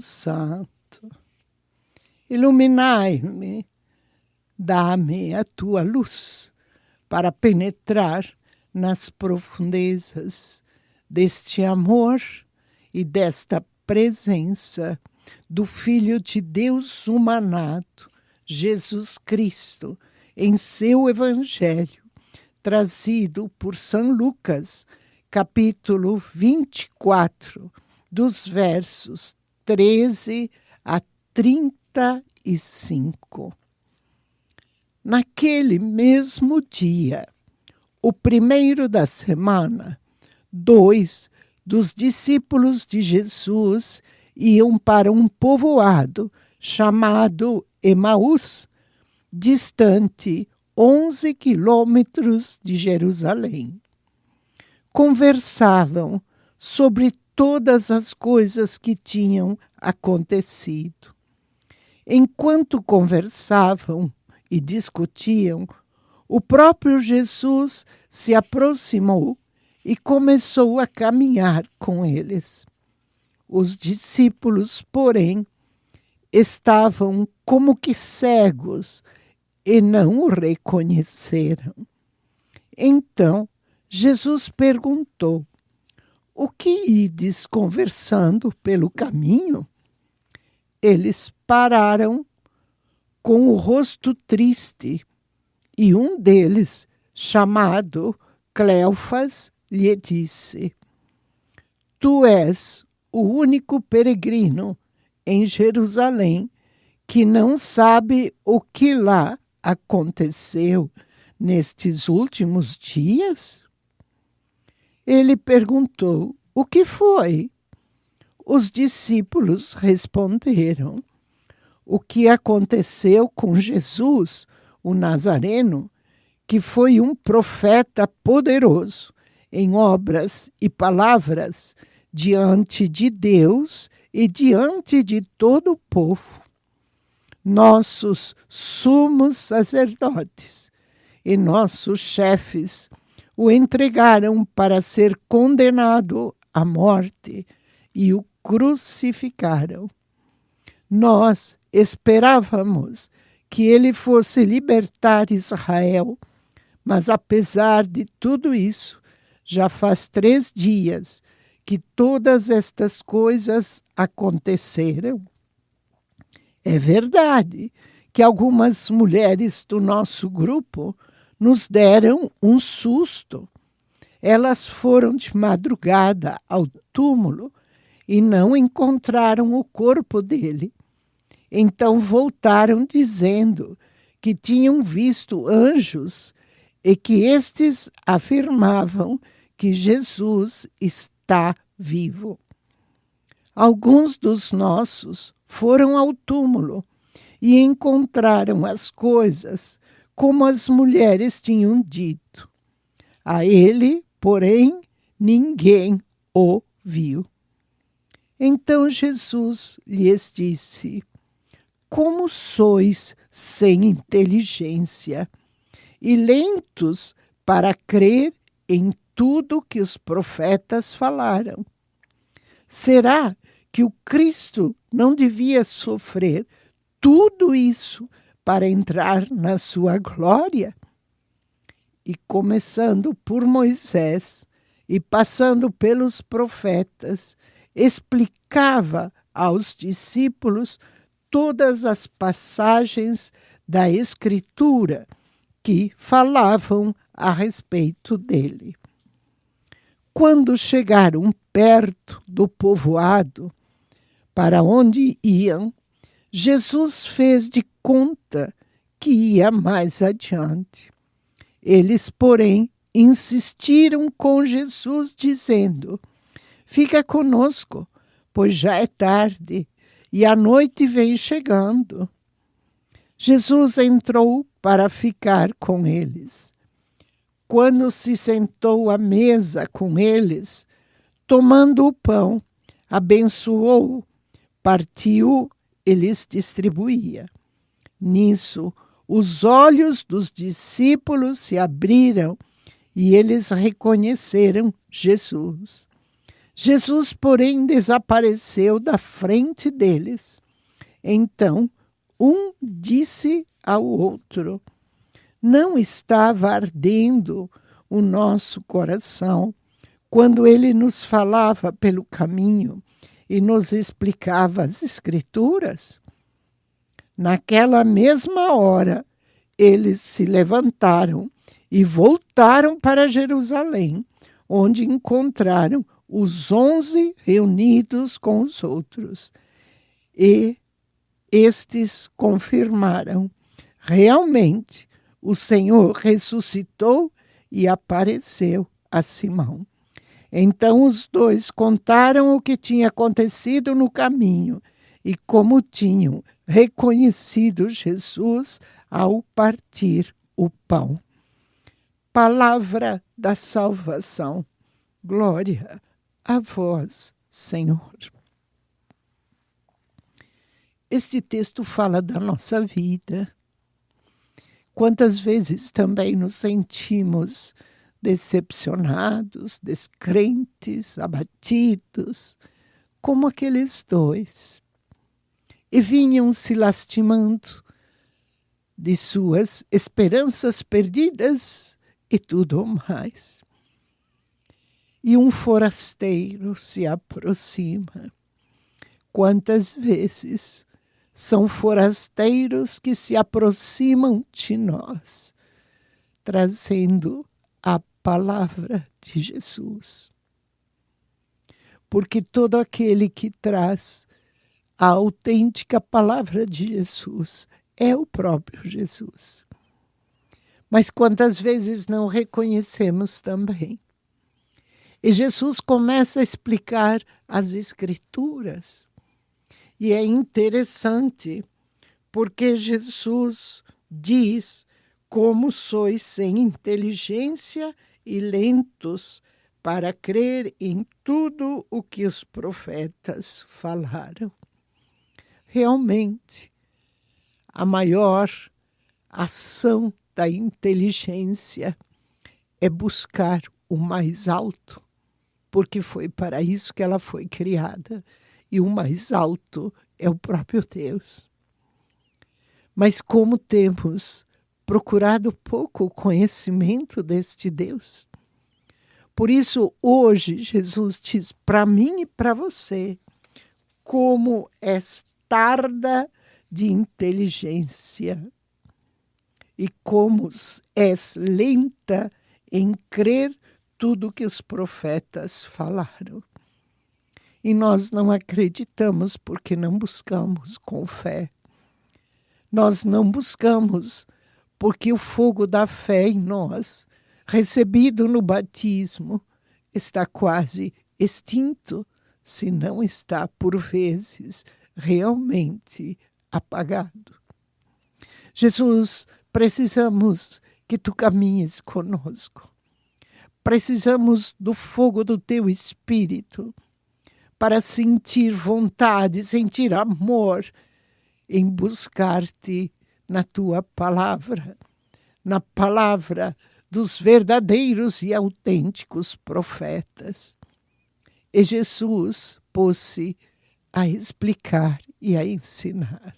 Santo, iluminai-me, dá-me a tua luz para penetrar nas profundezas deste amor e desta presença do Filho de Deus humanado, Jesus Cristo, em seu Evangelho, trazido por São Lucas, capítulo 24, dos versos 13 a 35. Naquele mesmo dia, o primeiro da semana, 2 dos discípulos de Jesus iam para um povoado chamado Emaús, distante 11 quilômetros de Jerusalém. Conversavam sobre todas as coisas que tinham acontecido. Enquanto conversavam e discutiam, o próprio Jesus se aproximou e começou a caminhar com eles. Os discípulos, porém, estavam como que cegos e não o reconheceram. Então, Jesus perguntou: o que ides conversando pelo caminho? Eles pararam com o rosto triste, e um deles, chamado Cleofas, lhe disse: tu és o único peregrino em Jerusalém que não sabe o que lá aconteceu nestes últimos dias? Ele perguntou: o que foi? Os discípulos responderam: o que aconteceu com Jesus, o Nazareno, que foi um profeta poderoso em obras e palavras diante de Deus e diante de todo o povo. Nossos sumos sacerdotes e nossos chefes o entregaram para ser condenado à morte e o crucificaram. Nós esperávamos que ele fosse libertar Israel, mas apesar de tudo isso, já faz 3 dias que todas estas coisas aconteceram. É verdade que algumas mulheres do nosso grupo nos deram um susto. Elas foram de madrugada ao túmulo e não encontraram o corpo dele. Então voltaram dizendo que tinham visto anjos e que estes afirmavam que Jesus está vivo. Alguns dos nossos foram ao túmulo e encontraram as coisas como as mulheres tinham dito. A ele, porém, ninguém o viu. Então Jesus lhes disse: como sois sem inteligência e lentos para crer em tudo que os profetas falaram. Será que o Cristo não devia sofrer tudo isso para entrar na sua glória? E começando por Moisés e passando pelos profetas, explicava aos discípulos todas as passagens da Escritura que falavam a respeito dele. Quando chegaram perto do povoado para onde iam, Jesus fez de conta que ia mais adiante. Eles, porém, insistiram com Jesus, dizendo: fica conosco, pois já é tarde e a noite vem chegando. Jesus entrou para ficar com eles. Quando se sentou à mesa com eles, tomando o pão, abençoou, partiu e lhes distribuía. Nisso, os olhos dos discípulos se abriram e eles reconheceram Jesus. Jesus, porém, desapareceu da frente deles. Então, um disse ao outro: não estava ardendo o nosso coração quando ele nos falava pelo caminho e nos explicava as Escrituras? Naquela mesma hora, eles se levantaram e voltaram para Jerusalém, onde encontraram os 11 reunidos com os outros. E estes confirmaram: realmente, o Senhor ressuscitou e apareceu a Simão. Então os dois contaram o que tinha acontecido no caminho e como tinham reconhecido Jesus ao partir o pão. Palavra da salvação. Glória a vós, Senhor. Este texto fala da nossa vida. Quantas vezes também nos sentimos decepcionados, descrentes, abatidos, como aqueles dois, e vinham se lastimando de suas esperanças perdidas e tudo mais. E um forasteiro se aproxima. Quantas vezes são forasteiros que se aproximam de nós, trazendo a palavra de Jesus. Porque todo aquele que traz a autêntica palavra de Jesus é o próprio Jesus. Mas quantas vezes não reconhecemos também? E Jesus começa a explicar as Escrituras. E é interessante, porque Jesus diz: como sois sem inteligência e lentos para crer em tudo o que os profetas falaram. Realmente, a maior ação da inteligência é buscar o mais alto, porque foi para isso que ela foi criada. E o mais alto é o próprio Deus. Mas como temos procurado pouco o conhecimento deste Deus, por isso hoje Jesus diz para mim e para você: como és tarda de inteligência e como és lenta em crer tudo que os profetas falaram. E nós não acreditamos porque não buscamos com fé. Nós não buscamos porque o fogo da fé em nós, recebido no batismo, está quase extinto, se não está, por vezes, realmente apagado. Jesus, precisamos que tu caminhes conosco. Precisamos do fogo do teu Espírito para sentir vontade, sentir amor em buscar-te na tua palavra, na palavra dos verdadeiros e autênticos profetas. E Jesus pôs-se a explicar e a ensinar.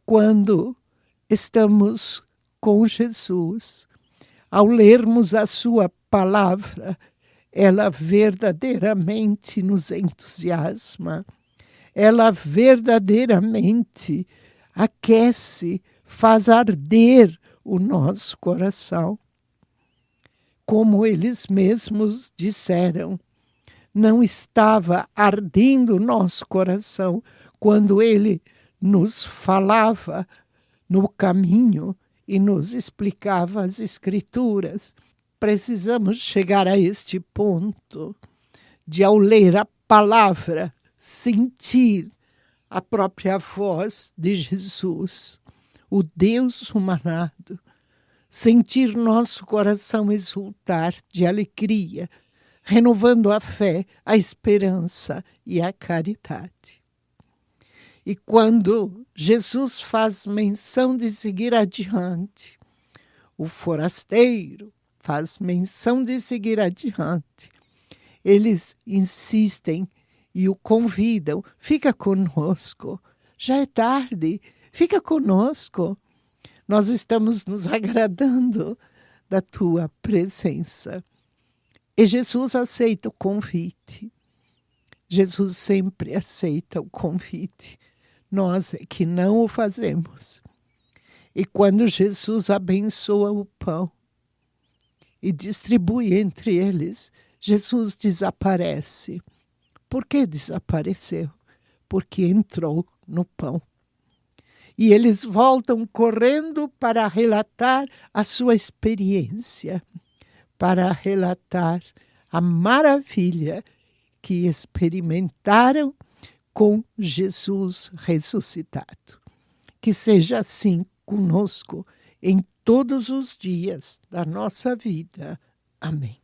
Quando estamos com Jesus, ao lermos a sua palavra, ela verdadeiramente nos entusiasma, ela verdadeiramente aquece, faz arder o nosso coração. Como eles mesmos disseram, não estava ardendo o nosso coração quando ele nos falava no caminho e nos explicava as Escrituras. Precisamos chegar a este ponto de, ao ler a palavra, sentir a própria voz de Jesus, o Deus humanado, sentir nosso coração exultar de alegria, renovando a fé, a esperança e a caridade. E quando Jesus faz menção de seguir adiante, o forasteiro faz menção de seguir adiante, eles insistem e o convidam, fica conosco, já é tarde, fica conosco. Nós estamos nos agradando da tua presença. E Jesus aceita o convite. Jesus sempre aceita o convite. Nós é que não o fazemos. E quando Jesus abençoa o pão e distribui entre eles, Jesus desaparece. Por que desapareceu? Porque entrou no pão. E eles voltam correndo para relatar a sua experiência, para relatar a maravilha que experimentaram com Jesus ressuscitado. Que seja assim conosco em todos os dias da nossa vida. Amém.